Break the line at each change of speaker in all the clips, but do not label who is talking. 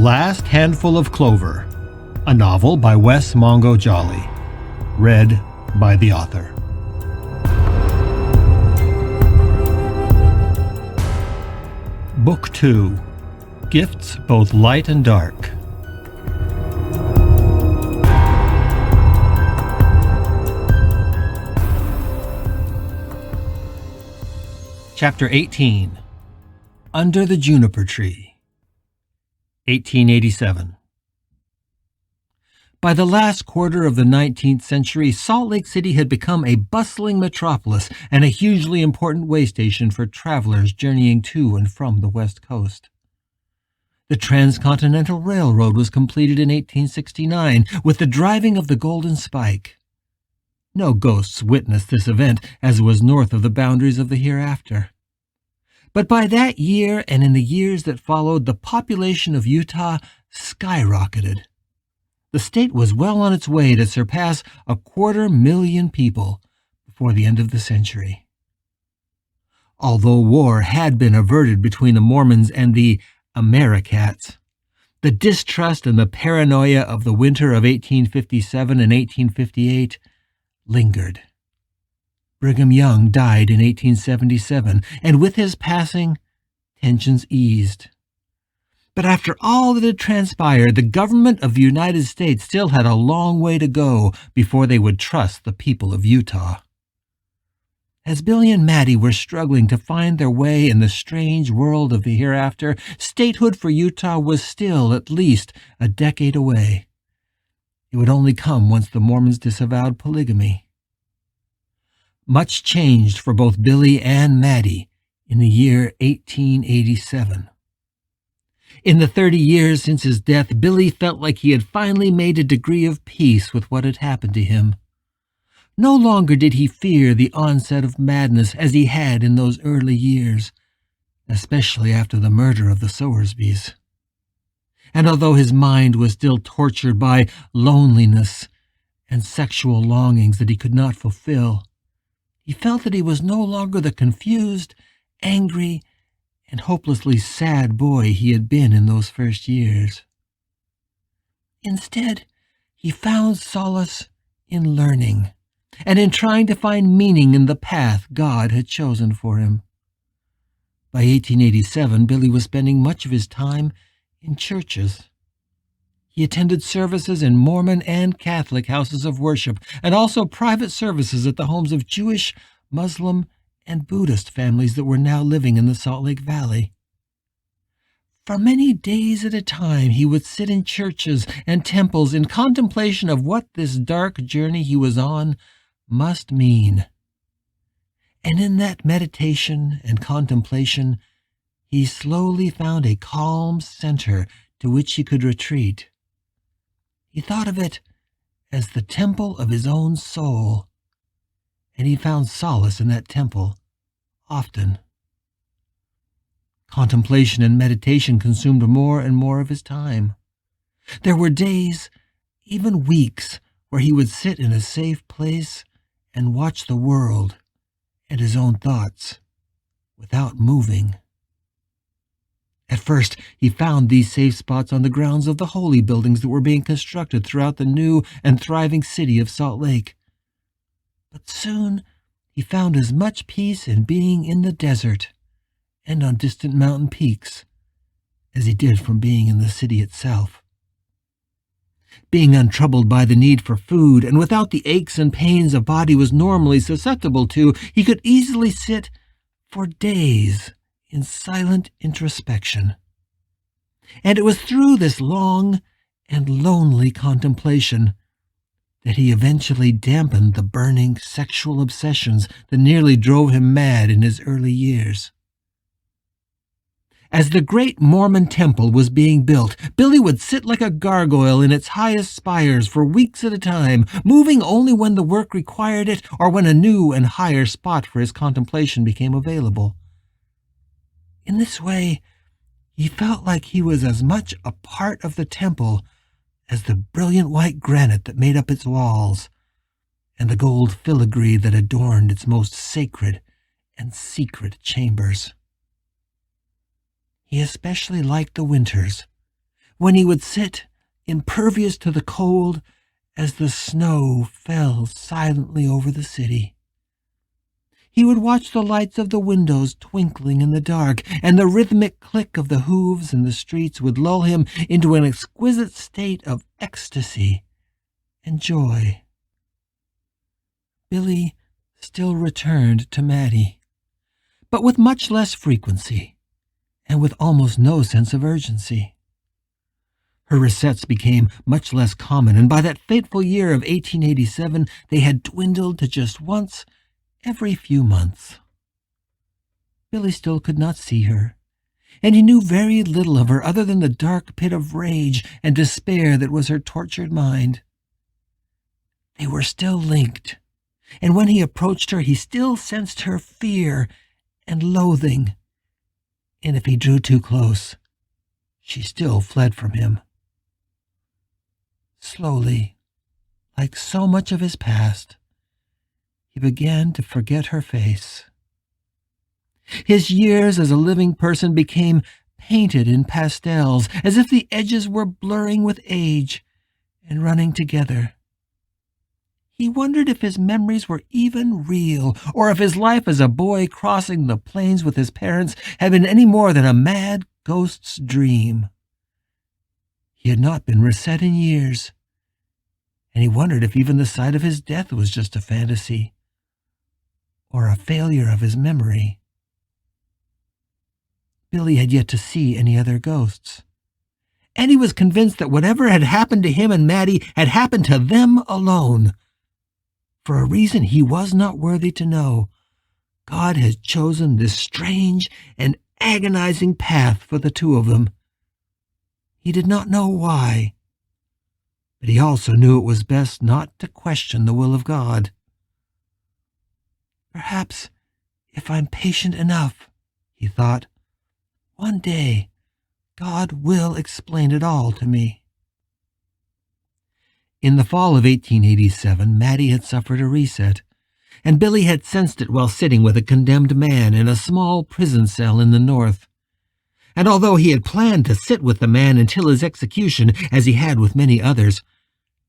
Last Handful of Clover, a novel by Wess Mongo Jolley, read by the author. Book 2, Gifts Both Light and Dark. Chapter 18, Under the Juniper Tree. 1887. By the last quarter of the 19th century, Salt Lake City had become a bustling metropolis and a hugely important way station for travelers journeying to and from the West Coast. The Transcontinental Railroad was completed in 1869 with the driving of the Golden Spike. No ghosts witnessed this event, as it was north of the boundaries of the hereafter. But by that year and in the years that followed, the population of Utah skyrocketed. The state was well on its way to surpass 250,000 people before the end of the century. Although war had been averted between the Mormons and the Americats, the distrust and the paranoia of the winter of 1857 and 1858 lingered. Brigham Young died in 1877, and with his passing, tensions eased. But after all that had transpired, the government of the United States still had a long way to go before they would trust the people of Utah. As Billy and Maddie were struggling to find their way in the strange world of the hereafter, statehood for Utah was still at least a decade away. It would only come once the Mormons disavowed polygamy. Much changed for both Billy and Maddie in the year 1887. In the 30 years since his death, Billy felt like he had finally made a degree of peace with what had happened to him. No longer did he fear the onset of madness as he had in those early years, especially after the murder of the Sowersbys. And although his mind was still tortured by loneliness and sexual longings that he could not fulfill, he felt that he was no longer the confused, angry, and hopelessly sad boy he had been in those first years. Instead, he found solace in learning and in trying to find meaning in the path God had chosen for him. By 1887, Billy was spending much of his time in churches. He attended services in Mormon and Catholic houses of worship, and also private services at the homes of Jewish, Muslim, and Buddhist families that were now living in the Salt Lake Valley. For many days at a time, he would sit in churches and temples in contemplation of what this dark journey he was on must mean. And in that meditation and contemplation, he slowly found a calm center to which he could retreat. He thought of it as the temple of his own soul, and he found solace in that temple often. Contemplation and meditation consumed more and more of his time. There were days, even weeks, where he would sit in a safe place and watch the world and his own thoughts without moving. At first, he found these safe spots on the grounds of the holy buildings that were being constructed throughout the new and thriving city of Salt Lake. But soon, he found as much peace in being in the desert and on distant mountain peaks as he did from being in the city itself. Being untroubled by the need for food and without the aches and pains a body was normally susceptible to, he could easily sit for days in silent introspection. And it was through this long and lonely contemplation that he eventually dampened the burning sexual obsessions that nearly drove him mad in his early years. As the great Mormon temple was being built, Billy would sit like a gargoyle in its highest spires for weeks at a time, moving only when the work required it or when a new and higher spot for his contemplation became available. In this way, he felt like he was as much a part of the temple as the brilliant white granite that made up its walls, and the gold filigree that adorned its most sacred and secret chambers. He especially liked the winters, when he would sit, impervious to the cold, as the snow fell silently over the city. He would watch the lights of the windows twinkling in the dark, and the rhythmic click of the hooves in the streets would lull him into an exquisite state of ecstasy and joy. Billy still returned to Mattie, but with much less frequency, and with almost no sense of urgency. Her resets became much less common, and by that fateful year of 1887 they had dwindled to just once every few months. Billy still could not see her, and he knew very little of her other than the dark pit of rage and despair that was her tortured mind. They were still linked, and when he approached her he still sensed her fear and loathing, and if he drew too close, she still fled from him. Slowly, like so much of his past, he began to forget her face. His years as a living person became painted in pastels, as if the edges were blurring with age and running together. He wondered if his memories were even real, or if his life as a boy crossing the plains with his parents had been any more than a mad ghost's dream. He had not been reset in years, and he wondered if even the sight of his death was just a fantasy, or a failure of his memory. Billy had yet to see any other ghosts, and he was convinced that whatever had happened to him and Mattie had happened to them alone. For a reason he was not worthy to know, God had chosen this strange and agonizing path for the two of them. He did not know why, but he also knew it was best not to question the will of God. Perhaps if I'm patient enough, he thought, one day God will explain it all to me. In the fall of 1887, Mattie had suffered a reset, and Billy had sensed it while sitting with a condemned man in a small prison cell in the north. And although he had planned to sit with the man until his execution, as he had with many others,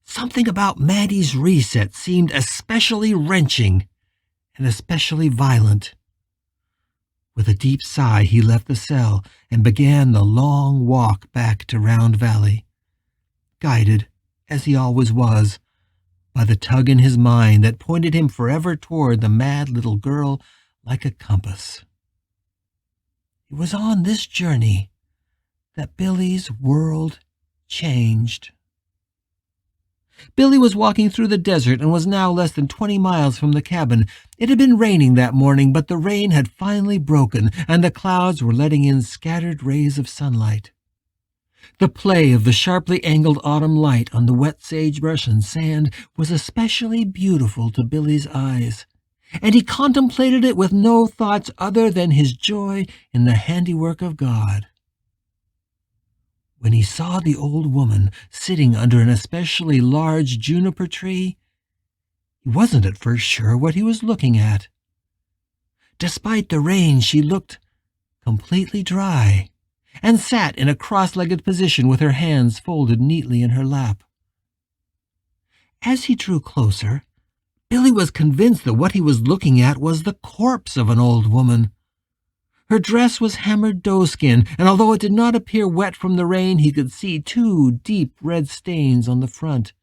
something about Mattie's reset seemed especially wrenching and especially violent. With a deep sigh, he left the cell and began the long walk back to Round Valley, guided, as he always was, by the tug in his mind that pointed him forever toward the mad little girl like a compass. It was on this journey that Billy's world changed. Billy was walking through the desert and was now less than 20 miles from the cabin. It had been raining that morning, but the rain had finally broken, and the clouds were letting in scattered rays of sunlight. The play of the sharply angled autumn light on the wet sagebrush and sand was especially beautiful to Billy's eyes, and he contemplated it with no thoughts other than his joy in the handiwork of God. When he saw the old woman sitting under an especially large juniper tree, he wasn't at first sure what he was looking at. Despite the rain, she looked completely dry, and sat in a cross-legged position with her hands folded neatly in her lap. As he drew closer, Billy was convinced that what he was looking at was the corpse of an old woman. Her dress was hammered doeskin, and although it did not appear wet from the rain, he could see 2 deep red stains on the front.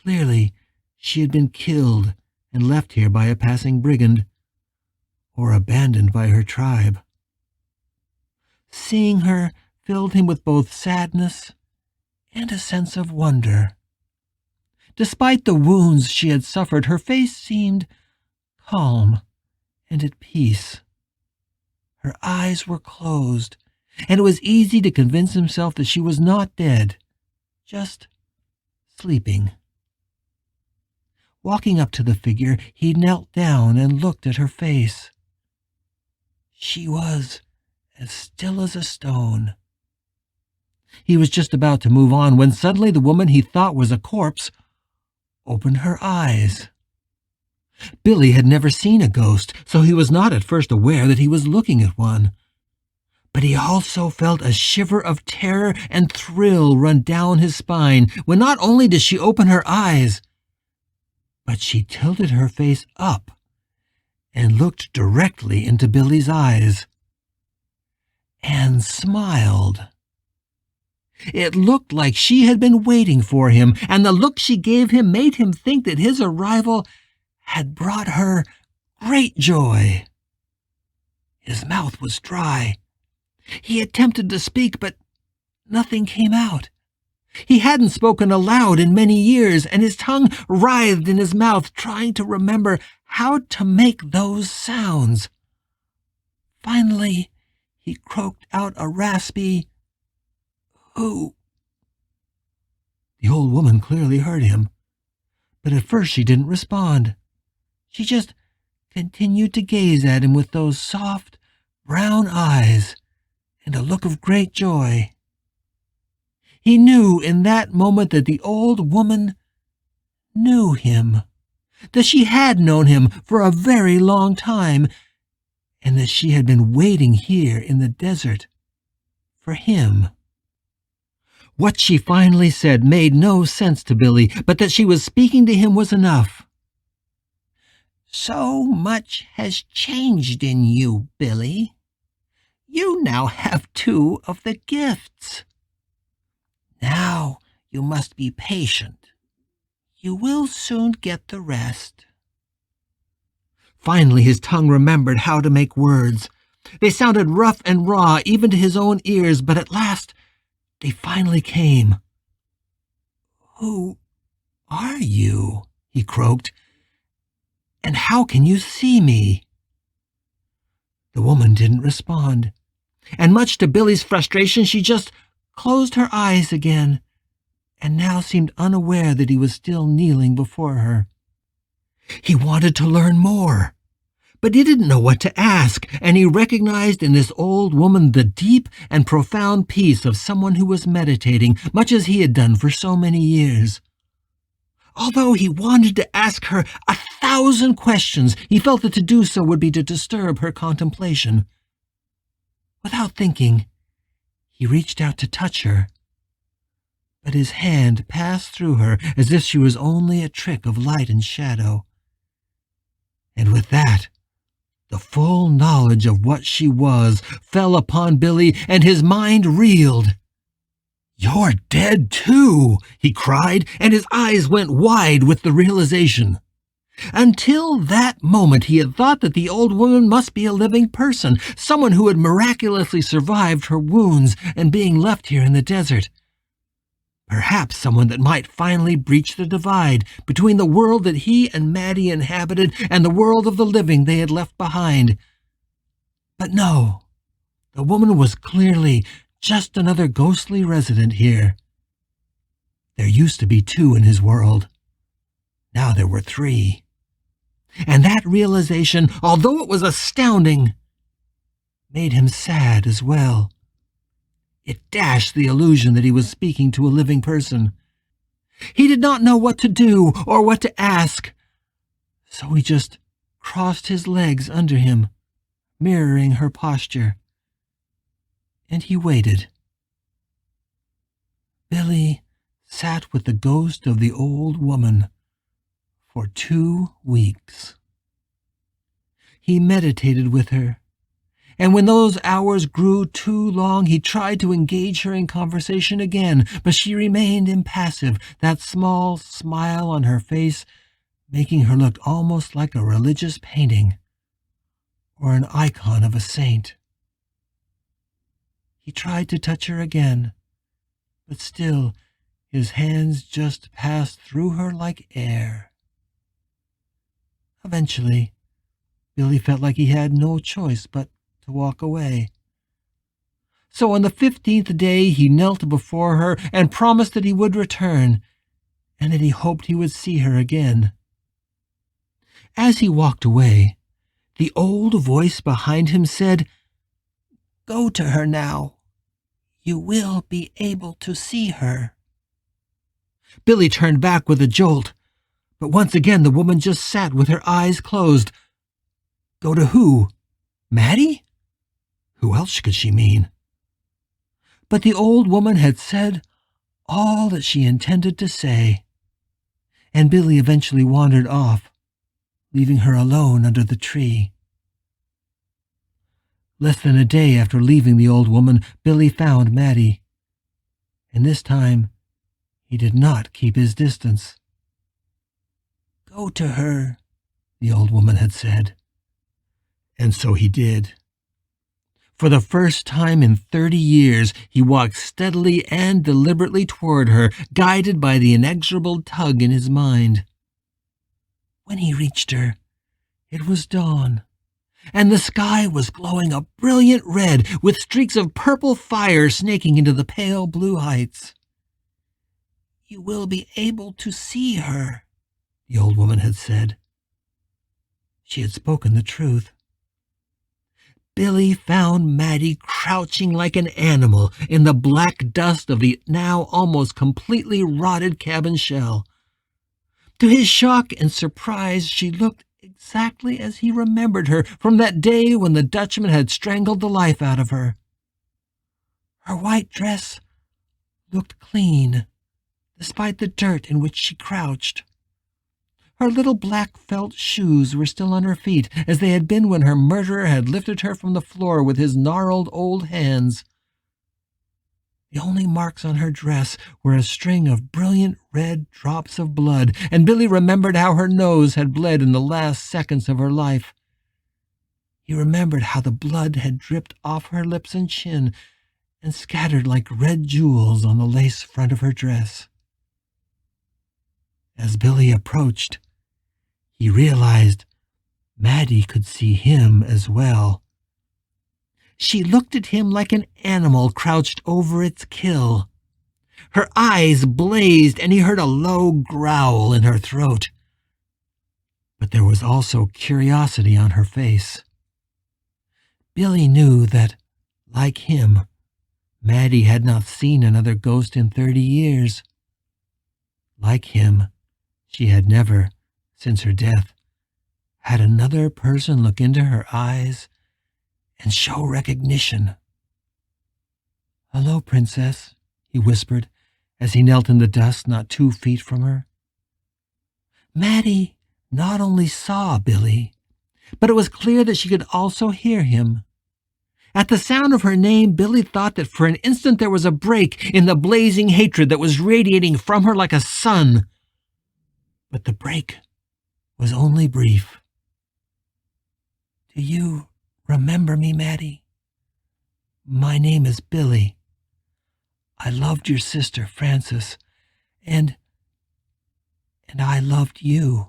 Clearly, she had been killed and left here by a passing brigand, or abandoned by her tribe. Seeing her filled him with both sadness and a sense of wonder. Despite the wounds she had suffered, her face seemed calm and at peace. Her eyes were closed, and it was easy to convince himself that she was not dead, just sleeping. Walking up to the figure, he knelt down and looked at her face. She was as still as a stone. He was just about to move on when suddenly the woman he thought was a corpse opened her eyes. Billy had never seen a ghost, so he was not at first aware that he was looking at one. But he also felt a shiver of terror and thrill run down his spine when not only did she open her eyes, but she tilted her face up and looked directly into Billy's eyes and smiled. It looked like she had been waiting for him, and the look she gave him made him think that his arrival had brought her great joy. His mouth was dry. He attempted to speak, but nothing came out. He hadn't spoken aloud in many years, and his tongue writhed in his mouth, trying to remember how to make those sounds. Finally, he croaked out a raspy, "Who?" The old woman clearly heard him, but at first she didn't respond. She just continued to gaze at him with those soft, brown eyes and a look of great joy. He knew in that moment that the old woman knew him, that she had known him for a very long time, and that she had been waiting here in the desert for him. What she finally said made no sense to Billy, but that she was speaking to him was enough. "So much has changed in you, Billy. You now have 2 of the gifts. Now you must be patient. You will soon get the rest." Finally his tongue remembered how to make words. They sounded rough and raw even to his own ears, but at last they finally came. "Who are you?" he croaked. "And how can you see me?" The woman didn't respond, and much to Billy's frustration, she just closed her eyes again, and now seemed unaware that he was still kneeling before her. He wanted to learn more, but he didn't know what to ask, and he recognized in this old woman the deep and profound peace of someone who was meditating, much as he had done for so many years. Although he wanted to ask her 1,000 questions, he felt that to do so would be to disturb her contemplation. Without thinking, he reached out to touch her, but his hand passed through her as if she was only a trick of light and shadow. And with that, the full knowledge of what she was fell upon Billy, and his mind reeled. "You're dead too," he cried, and his eyes went wide with the realization. Until that moment he had thought that the old woman must be a living person, someone who had miraculously survived her wounds and being left here in the desert. Perhaps someone that might finally breach the divide between the world that he and Maddie inhabited and the world of the living they had left behind. But no, the woman was clearly just another ghostly resident here. There used to be 2 in his world. Now there were 3. And that realization, although it was astounding, made him sad as well. It dashed the illusion that he was speaking to a living person. He did not know what to do or what to ask, so he just crossed his legs under him, mirroring her posture. And he waited. Billy sat with the ghost of the old woman for 2 weeks. He meditated with her, and when those hours grew too long, he tried to engage her in conversation again, but she remained impassive, that small smile on her face making her look almost like a religious painting or an icon of a saint. He tried to touch her again, but still his hands just passed through her like air. Eventually, Billy felt like he had no choice but to walk away. So on the 15th day he knelt before her and promised that he would return, and that he hoped he would see her again. As he walked away, the old voice behind him said, "Go to her now. You will be able to see her." Billy turned back with a jolt, but once again the woman just sat with her eyes closed. Go to who? Maddie? Who else could she mean? But the old woman had said all that she intended to say, and Billy eventually wandered off, leaving her alone under the tree. Less than a day after leaving the old woman, Billy found Maddie, and this time he did not keep his distance. "Go to her," the old woman had said. And so he did. For the first time in 30 years, he walked steadily and deliberately toward her, guided by the inexorable tug in his mind. When he reached her, it was dawn, and the sky was glowing a brilliant red with streaks of purple fire snaking into the pale blue heights. "You will be able to see her," the old woman had said. She had spoken the truth. Billy found Maddie crouching like an animal in the black dust of the now almost completely rotted cabin shell. To his shock and surprise, she looked exactly as he remembered her from that day when the Dutchman had strangled the life out of her. Her white dress looked clean, despite the dirt in which she crouched. Her little black felt shoes were still on her feet, as they had been when her murderer had lifted her from the floor with his gnarled old hands. The only marks on her dress were a string of brilliant red drops of blood, and Billy remembered how her nose had bled in the last seconds of her life. He remembered how the blood had dripped off her lips and chin and scattered like red jewels on the lace front of her dress. As Billy approached, he realized Maddie could see him as well. She looked at him like an animal crouched over its kill. Her eyes blazed, and he heard a low growl in her throat. But there was also curiosity on her face. Billy knew that, like him, Maddie had not seen another ghost in 30 years. Like him, she had never, since her death, had another person look into her eyes and show recognition. "Hello, Princess," he whispered as he knelt in the dust not 2 feet from her. Maddie not only saw Billy, but it was clear that she could also hear him. At the sound of her name, Billy thought that for an instant there was a break in the blazing hatred that was radiating from her like a sun. But the break was only brief. "Do you remember me, Maddie? My name is Billy. I loved your sister, Frances, and I loved you."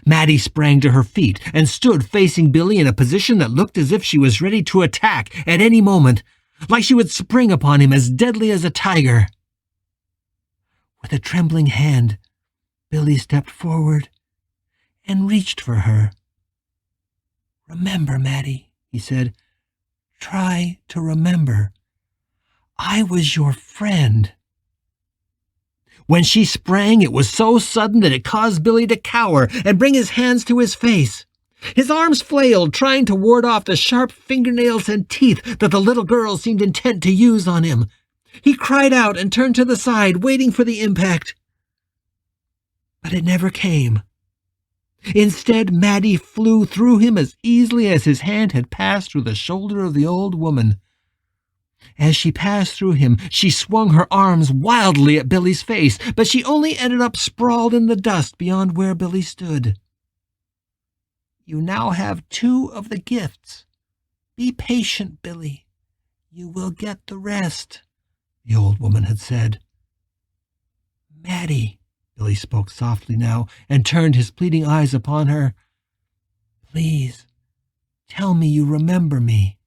Maddie sprang to her feet and stood facing Billy in a position that looked as if she was ready to attack at any moment, like she would spring upon him as deadly as a tiger. With a trembling hand, Billy stepped forward and reached for her. "Remember, Maddie," he said. "Try to remember. I was your friend." When she sprang, it was so sudden that it caused Billy to cower and bring his hands to his face. His arms flailed, trying to ward off the sharp fingernails and teeth that the little girl seemed intent to use on him. He cried out and turned to the side, waiting for the impact. But it never came. Instead, Maddie flew through him as easily as his hand had passed through the shoulder of the old woman. As she passed through him, she swung her arms wildly at Billy's face, but she only ended up sprawled in the dust beyond where Billy stood. "You now have 2 of the gifts. Be patient, Billy. You will get the rest," the old woman had said. "Maddie," Billy spoke softly now and turned his pleading eyes upon her. "Please, tell me you remember me."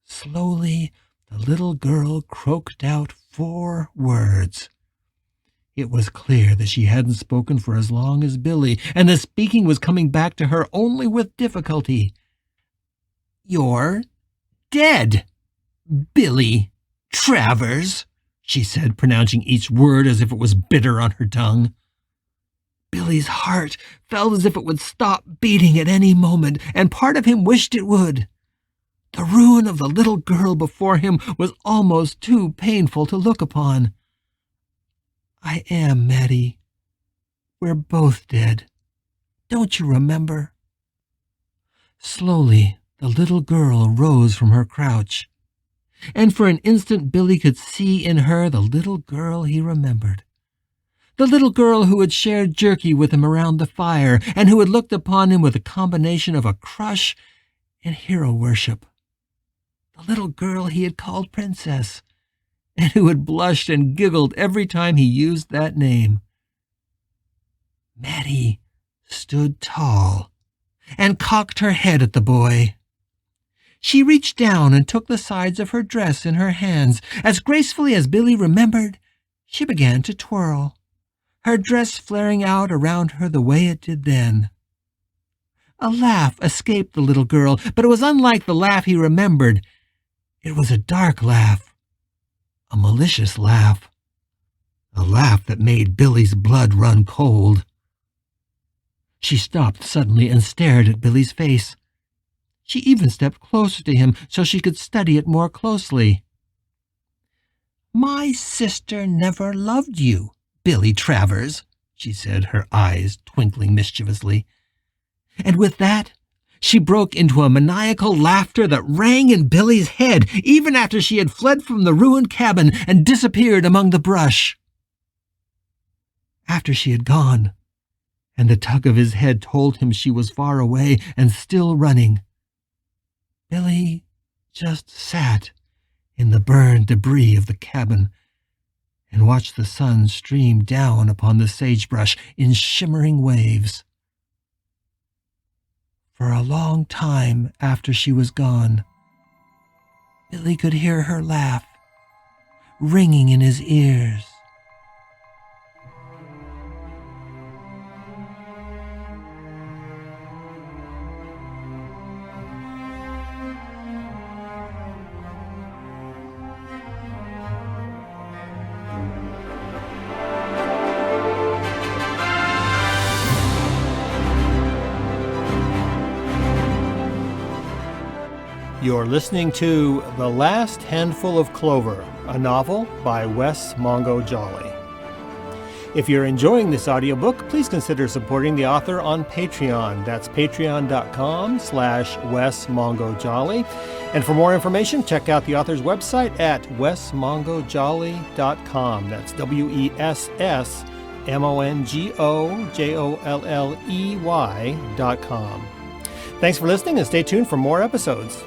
Slowly, the little girl croaked out 4 words. It was clear that she hadn't spoken for as long as Billy, and the speaking was coming back to her only with difficulty. "You're dead, Billy Travers," she said, pronouncing each word as if it was bitter on her tongue. Billy's heart felt as if it would stop beating at any moment, and part of him wished it would. The ruin of the little girl before him was almost too painful to look upon. "I am, Maddie. We're both dead. Don't you remember?" Slowly, the little girl rose from her crouch, and for an instant Billy could see in her the little girl he remembered. The little girl who had shared jerky with him around the fire, and who had looked upon him with a combination of a crush and hero worship. The little girl he had called Princess, and who had blushed and giggled every time he used that name. Maddie stood tall and cocked her head at the boy. She reached down and took the sides of her dress in her hands. As gracefully as Billy remembered, she began to twirl, her dress flaring out around her the way it did then. A laugh escaped the little girl, but it was unlike the laugh he remembered. It was a dark laugh, a malicious laugh, a laugh that made Billy's blood run cold. She stopped suddenly and stared at Billy's face. She even stepped closer to him so she could study it more closely. "My sister never loved you, Billy Travers," she said, her eyes twinkling mischievously. And with that, she broke into a maniacal laughter that rang in Billy's head, even after she had fled from the ruined cabin and disappeared among the brush. After she had gone, and the tug of his head told him she was far away and still running, Billy just sat in the burned debris of the cabin and watched the sun stream down upon the sagebrush in shimmering waves. For a long time after she was gone, Billy could hear her laugh, ringing in his ears.
You're listening to The Last Handful of Clover, a novel by Wess Mongo Jolley. If you're enjoying this audiobook, please consider supporting the author on Patreon. That's patreon.com/Wess Mongo Jolley. And for more information, check out the author's website at wessmongojolley.com. That's WESSMONGOJOLLEY.com. Thanks for listening and stay tuned for more episodes.